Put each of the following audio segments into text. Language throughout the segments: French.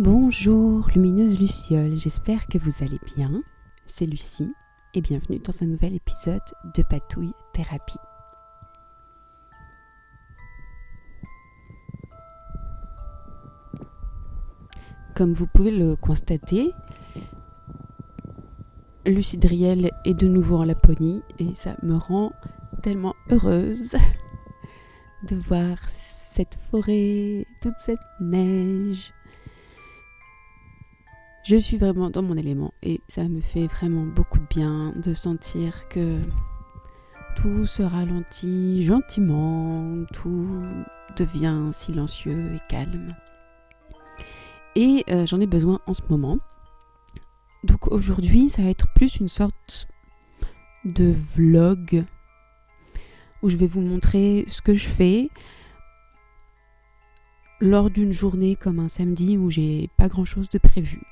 Bonjour lumineuse Luciole, j'espère que vous allez bien. C'est Lucie et bienvenue dans un nouvel épisode de Patouille Thérapie. Comme vous pouvez le constater, Lucie Driel est de nouveau en Laponie et ça me rend tellement heureuse de voir cette forêt, toute cette neige. Je suis vraiment dans mon élément et ça me fait vraiment beaucoup de bien de sentir que tout se ralentit gentiment, tout devient silencieux et calme. Et j'en ai besoin en ce moment. Donc aujourd'hui, ça va être plus une sorte de vlog où je vais vous montrer ce que je fais lors d'une journée comme un samedi où j'ai pas grand chose de prévu.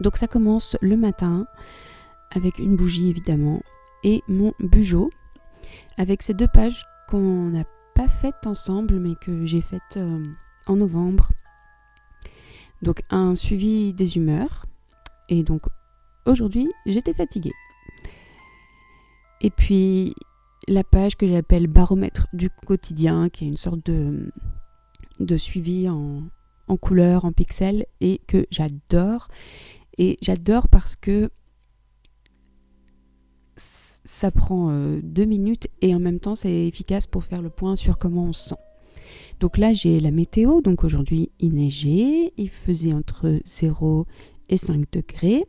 Donc ça commence le matin avec une bougie évidemment et mon bugeot avec ces 2 pages qu'on n'a pas faites ensemble mais que j'ai faites en novembre. Donc un suivi des humeurs et donc aujourd'hui j'étais fatiguée. Et puis la page que j'appelle baromètre du quotidien qui est une sorte de suivi en couleurs, en pixels et que j'adore. Et j'adore parce que ça prend 2 minutes et en même temps c'est efficace pour faire le point sur comment on se sent. Donc là j'ai la météo, donc aujourd'hui il neigeait, il faisait entre 0 et 5 degrés.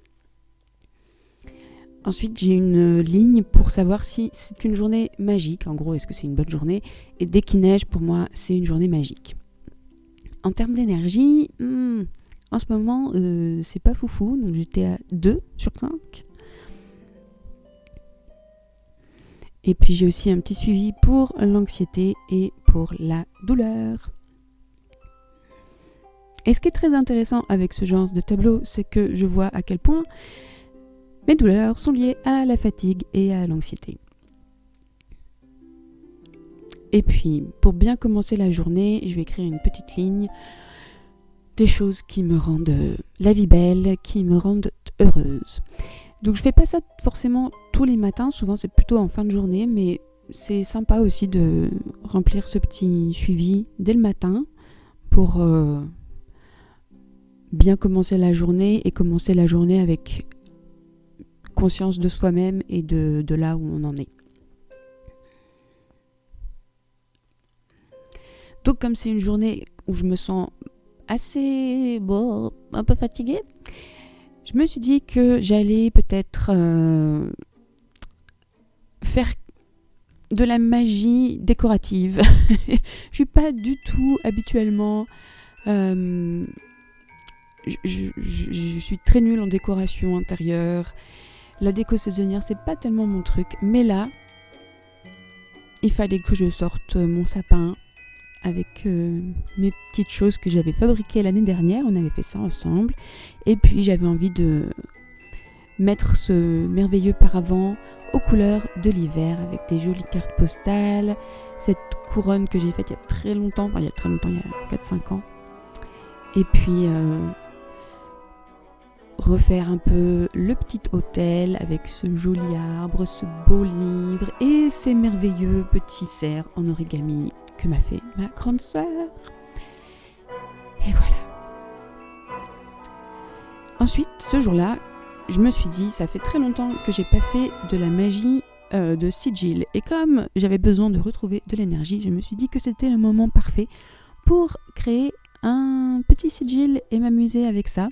Ensuite j'ai une ligne pour savoir si c'est une journée magique, en gros est-ce que c'est une bonne journée, et dès qu'il neige pour moi c'est une journée magique. En termes d'énergie, en ce moment, c'est pas foufou, donc j'étais à 2 sur 5. Et puis j'ai aussi un petit suivi pour l'anxiété et pour la douleur. Et ce qui est très intéressant avec ce genre de tableau, c'est que je vois à quel point mes douleurs sont liées à la fatigue et à l'anxiété. Et puis, pour bien commencer la journée, je vais écrire une petite ligne des choses qui me rendent la vie belle, qui me rendent heureuse. Donc je fais pas ça forcément tous les matins, souvent c'est plutôt en fin de journée, mais c'est sympa aussi de remplir ce petit suivi dès le matin pour bien commencer la journée et commencer la journée avec conscience de soi-même et de là où on en est. Donc comme c'est une journée où je me sens un peu fatiguée, je me suis dit que j'allais peut-être faire de la magie décorative. Je suis pas du tout habituellement. Je suis très nulle en décoration intérieure. La déco saisonnière, c'est pas tellement mon truc. Mais là, il fallait que je sorte mon sapin avec mes petites choses que j'avais fabriquées l'année dernière. On avait fait ça ensemble. Et puis j'avais envie de mettre ce merveilleux paravent aux couleurs de l'hiver avec des jolies cartes postales. Cette couronne que j'ai faite il y a très longtemps, il y a 4-5 ans. Et puis refaire un peu le petit hôtel avec ce joli arbre, ce beau livre et ces merveilleux petits cerfs en origami que m'a fait ma grande sœur. Et voilà. Ensuite, ce jour-là, je me suis dit, ça fait très longtemps que j'ai pas fait de la magie de sigil. Et comme j'avais besoin de retrouver de l'énergie, je me suis dit que c'était le moment parfait pour créer un petit sigil et m'amuser avec ça.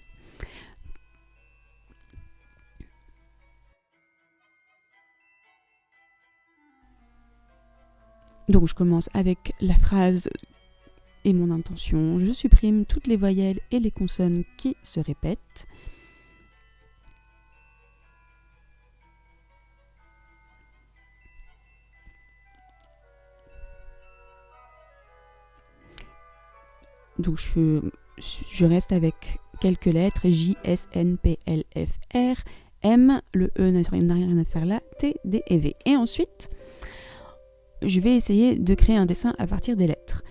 Donc je commence avec la phrase et mon intention. Je supprime toutes les voyelles et les consonnes qui se répètent. Donc je reste avec quelques lettres, J, S, N, P, L, F, R, M, le E n'a rien à faire là, T, D et V. Et ensuite, je vais essayer de créer un dessin à partir des lettres.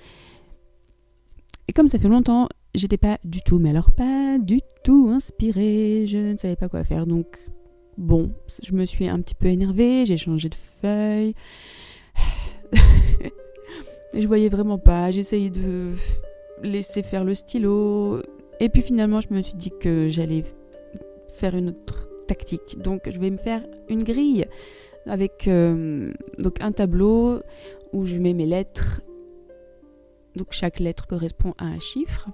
Et comme ça fait longtemps j'étais pas du tout, mais alors pas du tout inspirée, je ne savais pas quoi faire, donc bon, je me suis un petit peu énervée, j'ai changé de feuille, je voyais vraiment pas, j'essayais de laisser faire le stylo, et puis finalement je me suis dit que j'allais faire une autre tactique, donc je vais me faire une grille avec donc un tableau où je mets mes lettres, donc chaque lettre correspond à un chiffre,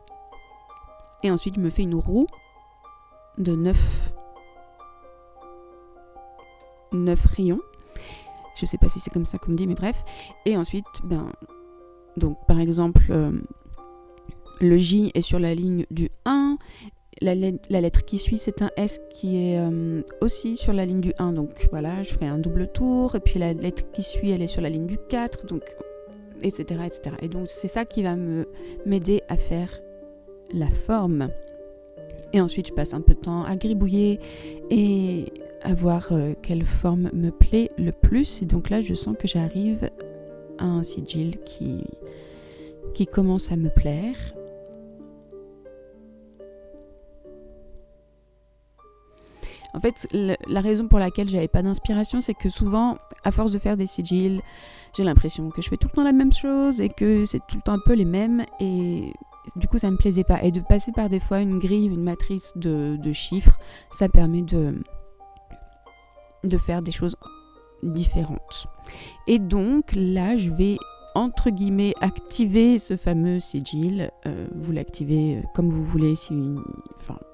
et ensuite je me fais une roue de 9 rayons. Je sais pas si c'est comme ça qu'on me dit, mais bref. Et ensuite, donc par exemple, le J est sur la ligne du 1. La lettre qui suit, c'est un S qui est aussi sur la ligne du 1. Donc voilà, je fais un double tour. Et puis la lettre qui suit, elle est sur la ligne du 4. Donc, etc., etc. Et donc c'est ça qui va m'aider à faire la forme. Et ensuite, je passe un peu de temps à gribouiller et à voir quelle forme me plaît le plus. Et donc là, je sens que j'arrive à un sigil qui commence à me plaire. En fait, la raison pour laquelle j'avais pas d'inspiration, c'est que souvent, à force de faire des sigils, j'ai l'impression que je fais tout le temps la même chose et que c'est tout le temps un peu les mêmes, et du coup ça me plaisait pas. Et de passer par des fois une grille, une matrice de chiffres, ça permet de faire des choses différentes. Et donc là, je vais entre guillemets activer ce fameux sigil. Vous l'activez comme vous voulez,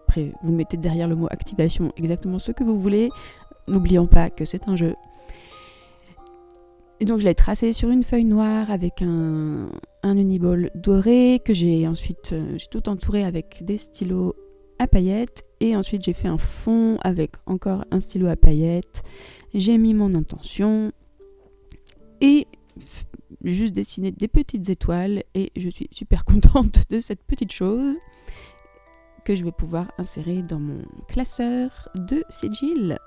après, vous mettez derrière le mot activation exactement ce que vous voulez, n'oublions pas que c'est un jeu. Et donc je l'ai tracé sur une feuille noire avec un uniball doré que j'ai ensuite j'ai tout entouré avec des stylos à paillettes, et ensuite j'ai fait un fond avec encore un stylo à paillettes. J'ai mis mon intention et juste dessiné des petites étoiles, et je suis super contente de cette petite chose que je vais pouvoir insérer dans mon classeur de sigil.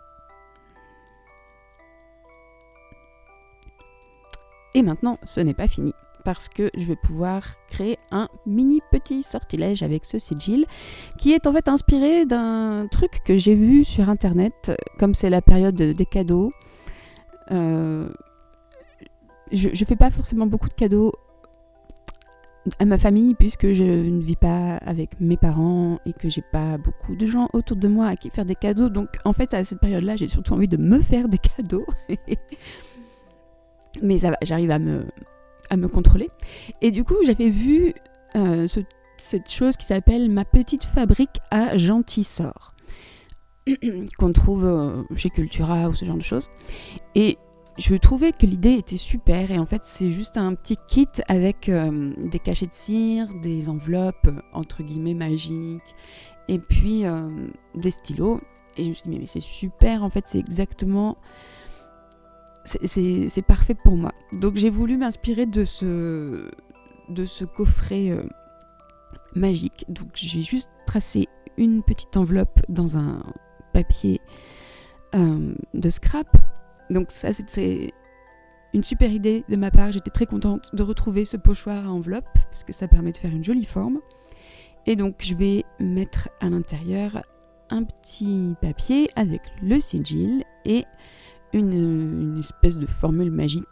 Et maintenant, ce n'est pas fini, parce que je vais pouvoir créer un mini petit sortilège avec ce sigil, qui est en fait inspiré d'un truc que j'ai vu sur internet, comme c'est la période des cadeaux. Je fais pas forcément beaucoup de cadeaux à ma famille, puisque je ne vis pas avec mes parents et que j'ai pas beaucoup de gens autour de moi à qui faire des cadeaux. Donc en fait, à cette période-là, j'ai surtout envie de me faire des cadeaux. Mais ça va, j'arrive à me contrôler. Et du coup, j'avais vu cette chose qui s'appelle ma petite fabrique à gentils sorts, qu'on trouve chez Cultura ou ce genre de choses. Et je trouvais que l'idée était super, et en fait c'est juste un petit kit avec des cachets de cire, des enveloppes entre guillemets magiques, et puis des stylos. Et je me suis dit mais c'est super, en fait c'est exactement, c'est parfait pour moi. Donc j'ai voulu m'inspirer de ce coffret magique. Donc j'ai juste tracé une petite enveloppe dans un papier de scrap. Donc ça, c'était une super idée de ma part. J'étais très contente de retrouver ce pochoir à enveloppe, parce que ça permet de faire une jolie forme. Et donc je vais mettre à l'intérieur un petit papier avec le sigil et une espèce de formule magique.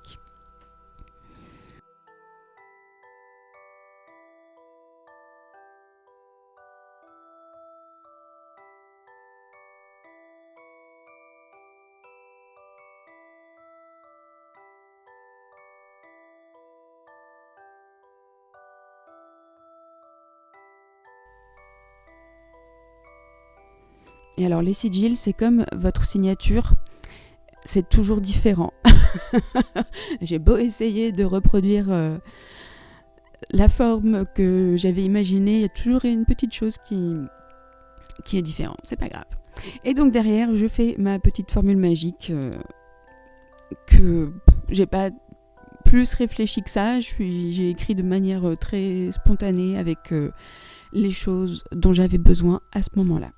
Et alors les sigils, c'est comme votre signature, c'est toujours différent. J'ai beau essayer de reproduire la forme que j'avais imaginée, il y a toujours une petite chose qui est différente, c'est pas grave. Et donc derrière, je fais ma petite formule magique que j'ai pas plus réfléchi que ça. J'ai écrit de manière très spontanée avec les choses dont j'avais besoin à ce moment-là.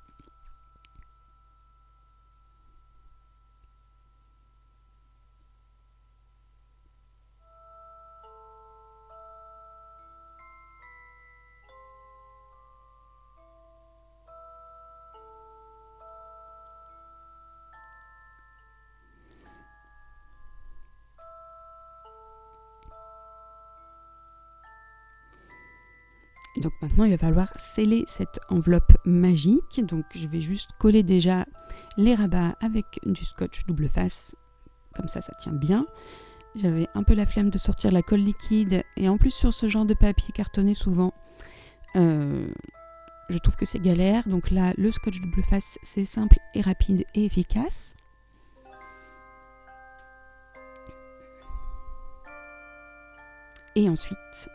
Et donc maintenant, il va falloir sceller cette enveloppe magique. Donc je vais juste coller déjà les rabats avec du scotch double face. Comme ça tient bien. J'avais un peu la flemme de sortir la colle liquide. Et en plus, sur ce genre de papier cartonné, souvent, je trouve que c'est galère. Donc là, le scotch double face, c'est simple et rapide et efficace. Et ensuite,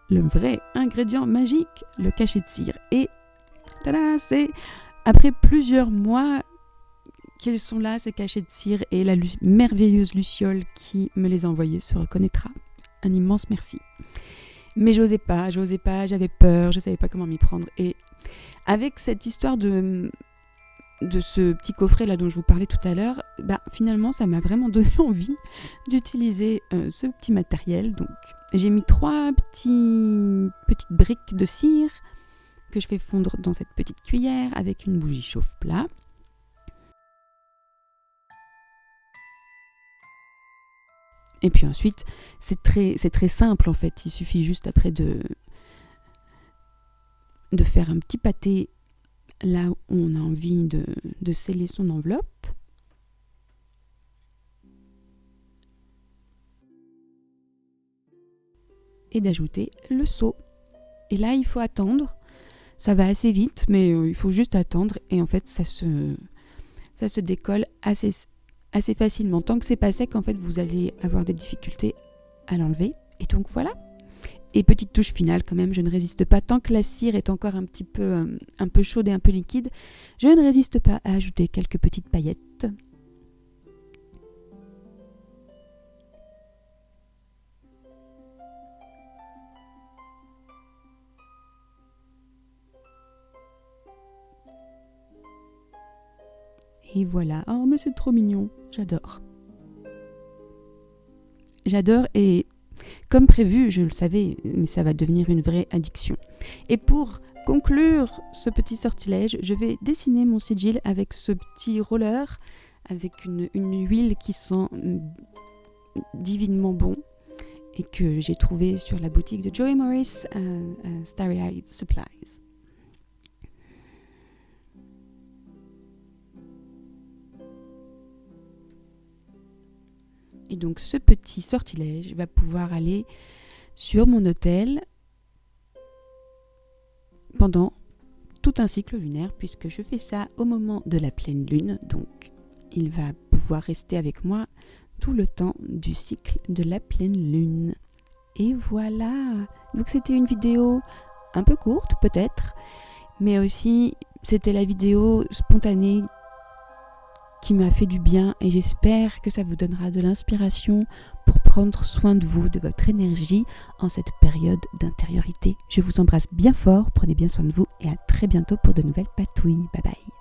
le vrai ingrédient magique, le cachet de cire. Et tada, c'est après plusieurs mois qu'ils sont là, ces cachets de cire, et la merveilleuse Luciole qui me les a envoyés se reconnaîtra. Un immense merci. Mais j'osais pas, j'avais peur, je savais pas comment m'y prendre. Et avec cette histoire de ce petit coffret là dont je vous parlais tout à l'heure, finalement ça m'a vraiment donné envie d'utiliser ce petit matériel. Donc j'ai mis 3 petites briques de cire que je fais fondre dans cette petite cuillère avec une bougie chauffe-plat. Et puis ensuite, c'est très simple en fait. Il suffit juste après de faire un petit pâté là où on a envie de sceller son enveloppe. Et d'ajouter le seau. Et là, il faut attendre. Ça va assez vite, mais il faut juste attendre. Et en fait, ça se décolle assez facilement. Tant que c'est pas sec, en fait, vous allez avoir des difficultés à l'enlever. Et donc voilà. Et petite touche finale quand même, je ne résiste pas. Tant que la cire est encore un peu chaude et un peu liquide, je ne résiste pas à ajouter quelques petites paillettes. Et voilà. Oh, mais c'est trop mignon. J'adore. J'adore et comme prévu, je le savais, mais ça va devenir une vraie addiction. Et pour conclure ce petit sortilège, je vais dessiner mon sigil avec ce petit roller, avec une huile qui sent divinement bon et que j'ai trouvé sur la boutique de Joey Morris à Starry Eyed Supplies. Et donc ce petit sortilège va pouvoir aller sur mon autel pendant tout un cycle lunaire, puisque je fais ça au moment de la pleine lune. Donc il va pouvoir rester avec moi tout le temps du cycle de la pleine lune. Et voilà. Donc c'était une vidéo un peu courte peut-être, mais aussi c'était la vidéo spontanée qui m'a fait du bien et j'espère que ça vous donnera de l'inspiration pour prendre soin de vous, de votre énergie en cette période d'intériorité. Je vous embrasse bien fort, prenez bien soin de vous et à très bientôt pour de nouvelles patouilles. Bye bye.